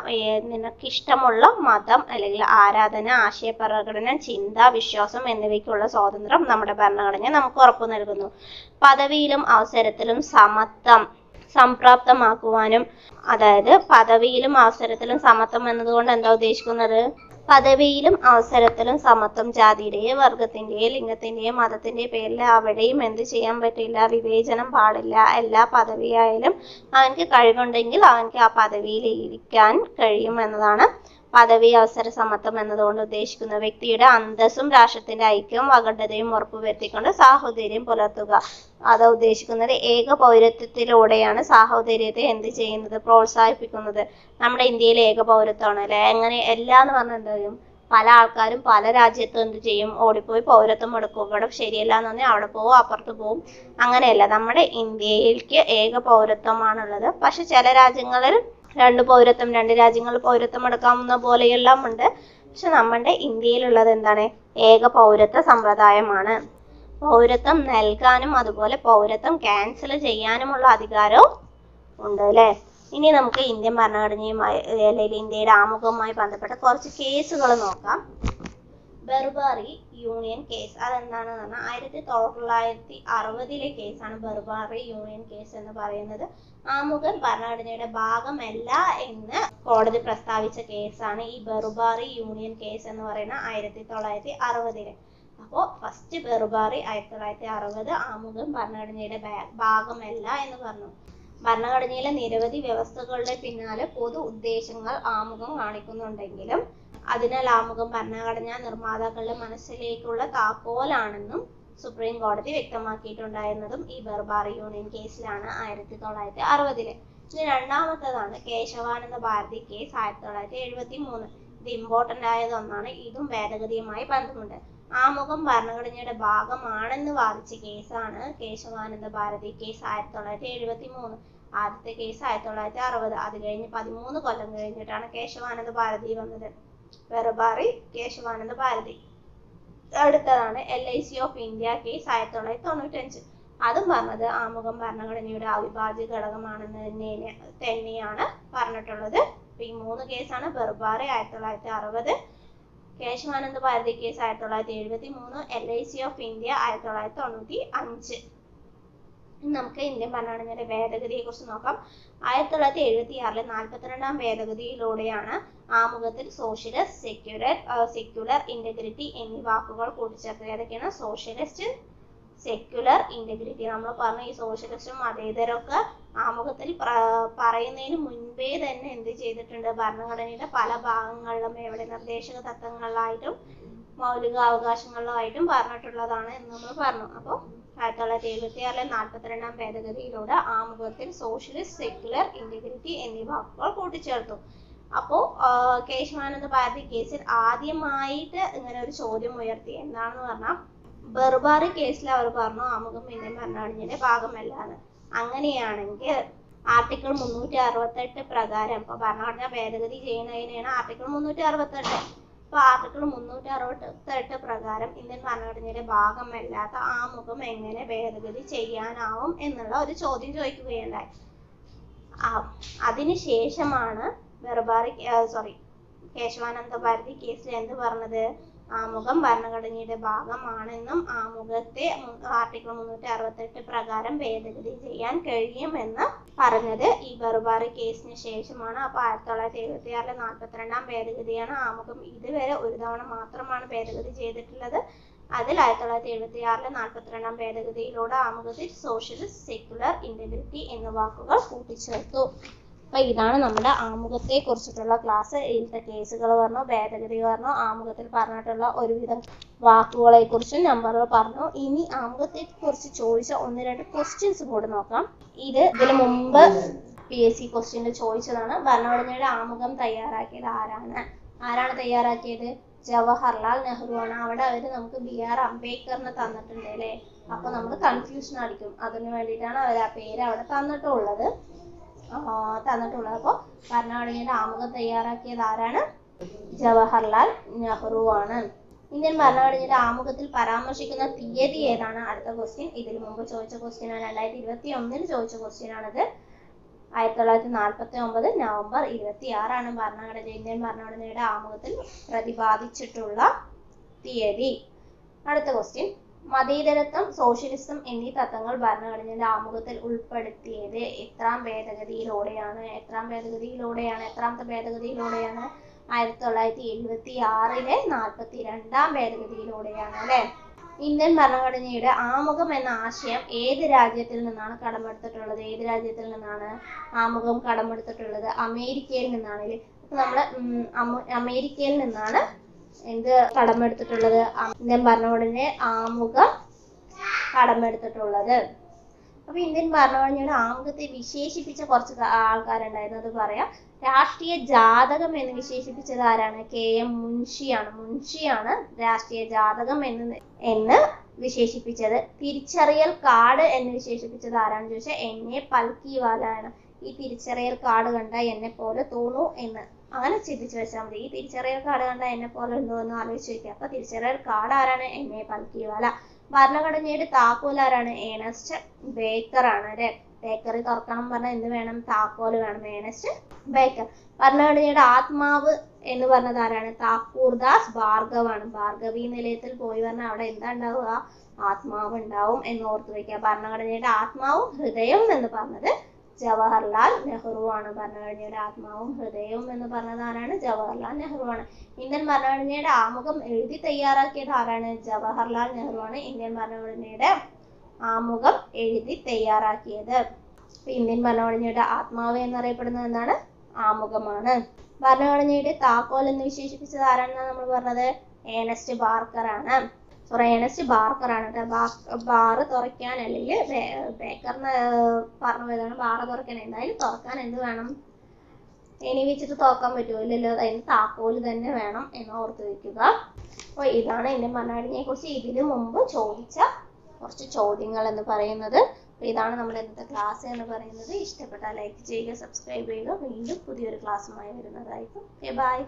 നിനക്കിഷ്ടമുള്ള മതം അല്ലെങ്കിൽ ആരാധന, ആശയപ്രകടനം, ചിന്ത, വിശ്വാസം എന്നിവയ്ക്കുള്ള സ്വാതന്ത്ര്യം നമ്മുടെ ഭരണഘടന നമുക്ക് ഉറപ്പു നൽകുന്നു. പദവിയിലും അവസരത്തിലും സമത്വം സംപ്രാപ്തമാക്കുവാനും, അതായത് പദവിയിലും അവസരത്തിലും സമത്വം എന്നതുകൊണ്ട് എന്താ ഉദ്ദേശിക്കുന്നത്? പദവിയിലും അവസരത്തിലും സമത്വം. ജാതിയുടെയോ വർഗത്തിന്റെയോ ലിംഗത്തിന്റെയോ മതത്തിന്റെയോ പേരിൽ അവിടെയും എന്ത് ചെയ്യാൻ പറ്റില്ല? വിവേചനം പാടില്ല. എല്ലാ പദവിയായാലും അവനക്ക് കഴിവുണ്ടെങ്കിൽ അവനക്ക് ആ പദവിയിൽ ഇരിക്കാൻ കഴിയും എന്നതാണ് പദവി അവസര സമത്വം എന്നതുകൊണ്ട് ഉദ്ദേശിക്കുന്ന വ്യക്തിയുടെ അന്തസ്സും രാഷ്ട്രത്തിന്റെ ഐക്യവും അഖണ്ഡതയും ഉറപ്പുവരുത്തിക്കൊണ്ട് സാഹോദര്യം പുലർത്തുക. അത് ഉദ്ദേശിക്കുന്നത് ഏക പൗരത്വത്തിലൂടെയാണ് സാഹോദര്യത്തെ എന്ത് ചെയ്യുന്നത്, പ്രോത്സാഹിപ്പിക്കുന്നത്. നമ്മുടെ ഇന്ത്യയിൽ ഏക പൗരത്വമാണ് അല്ലെ. എങ്ങനെ എല്ലാ എന്ന് പറഞ്ഞാൽ എന്താ ചെയ്യും, പല ആൾക്കാരും പല രാജ്യത്തും എന്ത് ചെയ്യും, ഓടിപ്പോയി പൗരത്വം എടുക്കും. ഇവിടെ ശരിയല്ല എന്ന് പറഞ്ഞാൽ അവിടെ പോവും, അപ്പുറത്ത് പോവും. അങ്ങനെയല്ല, നമ്മുടെ ഇന്ത്യയിലേക്ക് ഏക പൗരത്വമാണുള്ളത്. പക്ഷെ ചില രാജ്യങ്ങളിൽ രണ്ട് രാജ്യങ്ങളിൽ പൗരത്വം എടുക്കാവുന്ന പോലെയെല്ലാം ഉണ്ട്. പക്ഷെ നമ്മുടെ ഇന്ത്യയിലുള്ളത് എന്താണ്, ഏക പൗരത്വ സമ്പ്രദായമാണ്. പൗരത്വം നൽകാനും അതുപോലെ പൗരത്വം ക്യാൻസൽ ചെയ്യാനുമുള്ള അധികാരവും ഉണ്ട് അല്ലെ. ഇനി നമുക്ക് ഇന്ത്യൻ ഭരണഘടനയുമായി അല്ലെങ്കിൽ ഇന്ത്യയുടെ ആമുഖവുമായി ബന്ധപ്പെട്ട കുറച്ച് കേസുകൾ നോക്കാം. ബർബാറി യൂണിയൻ കേസ് അതെന്താണെന്ന് പറഞ്ഞാൽ 1960 കേസാണ് ബർബാറി യൂണിയൻ കേസ് എന്ന് പറയുന്നത്. ആമുഖം ഭരണഘടനയുടെ ഭാഗമല്ല എന്ന് കോടതി പ്രസ്താവിച്ച കേസാണ് ഈ ബർബാറി യൂണിയൻ കേസ് എന്ന് പറയുന്ന 1960. അപ്പോൾ ഫസ്റ്റ് ബർബാറി 1960 ആമുഖം ഭരണഘടനയുടെ ഭാഗമല്ല എന്ന് പറഞ്ഞു. ഭരണഘടനയിലെ നിരവധി വ്യവസ്ഥകളുടെ പിന്നാലെ പൊതു ഉദ്ദേശങ്ങൾ ആമുഖം കാണിക്കുന്നുണ്ടെങ്കിലും അതിനാൽ ആമുഖം ഭരണഘടനാ നിർമ്മാതാക്കളുടെ മനസ്സിലേക്കുള്ള താക്കോലാണെന്നും സുപ്രീം കോടതി വ്യക്തമാക്കിയിട്ടുണ്ടായിരുന്നതും ഈ ബർബാറി യൂണിയൻ കേസിലാണ് 1960. ഇനി രണ്ടാമത്തേതാണ് കേശവാനന്ദ ഭാരതി കേസ് 1973. ഇത് ഇമ്പോർട്ടന്റ് ആയത് ഒന്നാണ്. ഇതും ഭേദഗതിയുമായി ബന്ധമുണ്ട്. ആമുഖം ഭരണഘടനയുടെ ഭാഗമാണെന്ന് വാദിച്ച കേസാണ് കേശവാനന്ദ ഭാരതി കേസ് 1973. ആദ്യത്തെ കേസ് 1960. അത് കഴിഞ്ഞ് 13 കൊല്ലം കഴിഞ്ഞിട്ടാണ് കേശവാനന്ദ ഭാരതി വന്നത്. ബർബാറി കേശവാനന്ദ ഭാരതി. അടുത്തതാണ് LIC ഓഫ് ഇന്ത്യ കേസ് 1995. അതും പറഞ്ഞത് ആമുഖം ഭരണഘടനയുടെ അവിഭാജ്യ ഘടകമാണെന്ന് തന്നെയാണ് പറഞ്ഞിട്ടുള്ളത്. ഈ 3 കേസാണ് Berubari 1960, Kesavananda Bharati case 1973, LIC of India 1995. നമുക്ക് ഇന്ത്യൻ ഭരണഘടനയുടെ ഭേദഗതിയെ കുറിച്ച് നോക്കാം. 1976 42-ാം ഭേദഗതിയിലൂടെയാണ് ആമുഖത്തിൽ സോഷ്യലിസ്റ്റ്, സെക്യുലർ, ഇന്റഗ്രിറ്റി എന്നീ വാക്കുകൾ കൂട്ടിച്ചേർത്തത്. ഏതൊക്കെയാണ്? Socialist, secular, integrity. നമ്മൾ പറഞ്ഞ ഈ സോഷ്യലിസ്റ്റും മതേതരമൊക്കെ ആമുഖത്തിൽ പറയുന്നതിന് മുൻപേ തന്നെ എന്ത് ചെയ്തിട്ടുണ്ട്, ഭരണഘടനയുടെ പല ഭാഗങ്ങളിലും എവിടെ നിർദ്ദേശക തത്വങ്ങളിലായിട്ടും മൗലിക അവകാശങ്ങളിലായിട്ടും പറഞ്ഞിട്ടുള്ളതാണ് എന്ന് നമ്മൾ പറഞ്ഞു. അപ്പോൾ 1976 42-ാം ഭേദഗതിയിലൂടെ ആമുഖത്തിൽ സോഷ്യലിസ്റ്റ്, സെക്യുലർ, ഇന്റഗ്രിറ്റി എന്നീ വാക്കുകൾ കൂട്ടിച്ചേർത്തു. അപ്പോൾ കേശവാനന്ദ ഭാരതി കേസിൽ ആദ്യമായിട്ട് ഇങ്ങനെ ഒരു ചോദ്യം ഉയർത്തി. എന്താണെന്ന് പറഞ്ഞാൽ ബർബാറി കേസിൽ അവർ പറഞ്ഞു ആമുഖം ഇന്ത്യൻ ഭരണഘടനയുടെ ഭാഗമല്ലാന്ന്. അങ്ങനെയാണെങ്കിൽ ആർട്ടിക്കിൾ 368 പ്രകാരം ഇപ്പൊ ഭരണഘടന ഭേദഗതി ചെയ്യുന്നതിനാണ് ആർട്ടിക്കിൾ 368. അപ്പൊ ആർട്ടിക്കിൾ 368 പ്രകാരം ഇന്ത്യൻ ഭരണഘടനയുടെ ഭാഗമല്ലാത്ത ആമുഖം എങ്ങനെ ഭേദഗതി ചെയ്യാനാവും എന്നുള്ള ഒരു ചോദ്യം ചോദിക്കുകയുണ്ടായി. അതിനുശേഷമാണ് കേശവാനന്ദ ഭാരതി കേസിൽ എന്ത് പറഞ്ഞത്, ആമുഖം ഭരണഘടനയുടെ ഭാഗമാണെന്നും ആമുഖത്തെ ആർട്ടിക്കിൾ 368 പ്രകാരം ഭേദഗതി ചെയ്യാൻ കഴിയുമെന്ന് പറഞ്ഞത് ഈ ബർബാറി കേസിന് ശേഷമാണ്. അപ്പൊ 1976 42-ാം ഭേദഗതിയാണ് ആമുഖം. ഇതുവരെ ഒരു തവണ മാത്രമാണ് ഭേദഗതി ചെയ്തിട്ടുള്ളത്. അതിൽ 1976 42-ാം ഭേദഗതിയിലൂടെ ആമുഖത്തിൽ സോഷ്യലിസ്റ്റ്, സെക്യുലർ, ഇന്റഗ്രിറ്റി എന്ന വാക്കുകൾ കൂട്ടിച്ചേർത്തു. അപ്പൊ ഇതാണ് നമ്മുടെ ആമുഖത്തെ കുറിച്ചിട്ടുള്ള ക്ലാസ്. ഇതിലത്തെ കേസുകൾ പറഞ്ഞു, ഭേദഗതി പറഞ്ഞു, ആമുഖത്തിൽ പറഞ്ഞിട്ടുള്ള ഒരുവിധം വാക്കുകളെ കുറിച്ചും നമ്പറുകൾ പറഞ്ഞു. ഇനി ആമുഖത്തെ കുറിച്ച് ചോദിച്ച 1-2 ക്വസ്റ്റ്യൻസ് കൂടെ നോക്കാം. ഇതിനു മുമ്പ് PSC ക്വസ്റ്റ്യനിൽ ചോദിച്ചതാണ്. ഭരണഘടനയുടെ ആമുഖം തയ്യാറാക്കിയത് ആരാണ് തയ്യാറാക്കിയത്? ജവഹർലാൽ നെഹ്റു ആണ്. അവിടെ അവര് നമുക്ക് BR അംബേദ്കറിനെ തന്നിട്ടുണ്ട് അല്ലേ. അപ്പൊ നമ്മൾ കൺഫ്യൂഷൻ അടിക്കും. അതിനു വേണ്ടിയിട്ടാണ് അവർ ആ പേര് അവിടെ തന്നിട്ടുള്ളത്. അപ്പോൾ ഭരണഘടനയുടെ ആമുഖം തയ്യാറാക്കിയത് ആരാണ്? ജവഹർലാൽ നെഹ്റു ആണ്. ഇന്ത്യൻ ഭരണഘടനയുടെ ആമുഖത്തിൽ പരാമർശിക്കുന്ന തീയതി ഏതാണ്? അടുത്ത ക്വസ്റ്റ്യൻ. ഇതിനു മുമ്പ് ചോദിച്ച ക്വസ്റ്റ്യൻ ആണ്. 2021 ചോദിച്ച ക്വസ്റ്റ്യൻ ആണിത്. 1949 നവംബർ 26 ഇന്ത്യൻ ഭരണഘടനയുടെ ആമുഖത്തിൽ പ്രതിപാദിച്ചിട്ടുള്ള തീയതി. അടുത്ത ക്വസ്റ്റ്യൻ. മതേതരത്വം, സോഷ്യലിസം എന്നീ തത്വങ്ങൾ ഭരണഘടനയുടെ ആമുഖത്തിൽ ഉൾപ്പെടുത്തിയത് എത്രാം ഭേദഗതിയിലൂടെയാണ്? എത്രാമത്തെ ഭേദഗതിയിലൂടെയാണ്? 1976 42-ാം ഭേദഗതിയിലൂടെയാണ് അല്ലെ. ഇന്ത്യൻ ഭരണഘടനയുടെ ആമുഖം എന്ന ആശയം ഏത് രാജ്യത്തിൽ നിന്നാണ് കടമെടുത്തിട്ടുള്ളത്? ആമുഖം കടമെടുത്തിട്ടുള്ളത് അമേരിക്കയിൽ നിന്നാണ്. നമ്മള് അമേരിക്കയിൽ നിന്നാണ് എന്ത് കടമെടുത്തിട്ടുള്ളത്? ഇന്ത്യൻ ഭരണഘടനയുടെ ആമുഖം കടമെടുത്തിട്ടുള്ളത്. അപ്പൊ ഇന്ത്യൻ ഭരണഘടനയുടെ ആമുഖത്തെ വിശേഷിപ്പിച്ച കുറച്ച് ആൾക്കാരുണ്ടായിരുന്നു, അത് പറയാം. രാഷ്ട്രീയ ജാതകം എന്ന് വിശേഷിപ്പിച്ചത് ആരാണ്? KM മുൻഷിയാണ്. മുൻഷിയാണ് രാഷ്ട്രീയ ജാതകം എന്ന് വിശേഷിപ്പിച്ചത്. തിരിച്ചറിയൽ കാർഡ് എന്ന് വിശേഷിപ്പിച്ചത് ആരാണെന്ന് ചോദിച്ചാൽ NA പൽക്കിവാലയാണ്. ഈ തിരിച്ചറിയൽ കാർഡ് കണ്ട എന്നെ പോലെ തോന്നൂ എന്ന് അങ്ങനെ ചിന്തിച്ചു വെച്ചാൽ മതി. ഈ തിരിച്ചറിയൽ കാർഡ് കണ്ട എന്നെ പോലെ ഉണ്ടോ എന്ന് ആലോചിച്ച് വെക്കുക. അപ്പൊ തിരിച്ചറിയൽ കാർഡ് ആരാണ്? NA പൽക്കിവാല. ഭരണഘടനയുടെ താക്കോൽ ആരാണ്? ഏണസ്റ്റ് ബേക്കർ ആണ് അല്ലെ. ബേക്കറി തുറക്കണം പറഞ്ഞാൽ എന്ത് വേണം? താക്കോല് വേണം. Ernest Barker. ഭരണഘടനയുടെ ആത്മാവ് എന്ന് പറഞ്ഞത് ആരാണ്? താക്കൂർദാസ് ഭാർഗവാണ്. ഭാർഗവി നിലയത്തിൽ പോയി പറഞ്ഞാൽ അവിടെ എന്താ ഉണ്ടാവുക? ആത്മാവ് ഉണ്ടാവും എന്ന് ഓർത്തു വെക്കുക. ഭരണഘടനയുടെ ആത്മാവും ഹൃദയം എന്ന് പറഞ്ഞത് ജവഹർലാൽ നെഹ്റു ആണ്. ഭരണഘടനയുടെ ആത്മാവും ഹൃദയവും എന്ന് പറഞ്ഞത് ആരാണ്? ജവഹർലാൽ നെഹ്റു ആണ്. ഇന്ത്യൻ ഭരണഘടനയുടെ ആമുഖം എഴുതി തയ്യാറാക്കിയത് ആരാണ്? ജവഹർലാൽ നെഹ്റു ആണ് ഇന്ത്യൻ ഭരണഘടനയുടെ ആമുഖം എഴുതി തയ്യാറാക്കിയത്. ഇന്ത്യൻ ഭരണഘടനയുടെ ആത്മാവ് എന്നറിയപ്പെടുന്നത് എന്താണ്? ആമുഖമാണ്. ഭരണഘടനയുടെ താക്കോൽ എന്ന് വിശേഷിപ്പിച്ചത് ആരാണെന്നാണ് നമ്മൾ പറഞ്ഞത്? ഏണസ്റ്റ് ബാർക്കർ ആണ്. ഏണസ്റ്റ് ബാർക്കർ ആണ് കേട്ടോ. ബാറ് തുറയ്ക്കാൻ അല്ലെങ്കിൽ ബേക്കറിന് പറഞ്ഞു പോയതാണ്. ബാറ് തുറയ്ക്കാൻ എന്തായാലും തുറക്കാൻ എന്ത് വേണം? എണി വെച്ചിട്ട് തുറക്കാൻ പറ്റുമോ? ഇല്ലല്ലോ. അതിന് താക്കോല് തന്നെ വേണം എന്ന് ഓർത്ത് വെക്കുക. അപ്പോൾ ഇതാണ് ഇന്ത്യൻ ഭരണഘടനയെ കുറിച്ച് ഇതിനു മുമ്പ് ചോദിച്ച കുറച്ച് ചോദ്യങ്ങൾ എന്ന് പറയുന്നത്. അപ്പോൾ ഇതാണ് നമ്മുടെ ഇന്നത്തെ ക്ലാസ് എന്ന് പറയുന്നത്. ഇഷ്ടപ്പെട്ടാൽ ലൈക്ക് ചെയ്യുക, സബ്സ്ക്രൈബ് ചെയ്യുക. വീണ്ടും പുതിയൊരു ക്ലാസ്സുമായി വരുന്നതായിരിക്കും. Okay, by.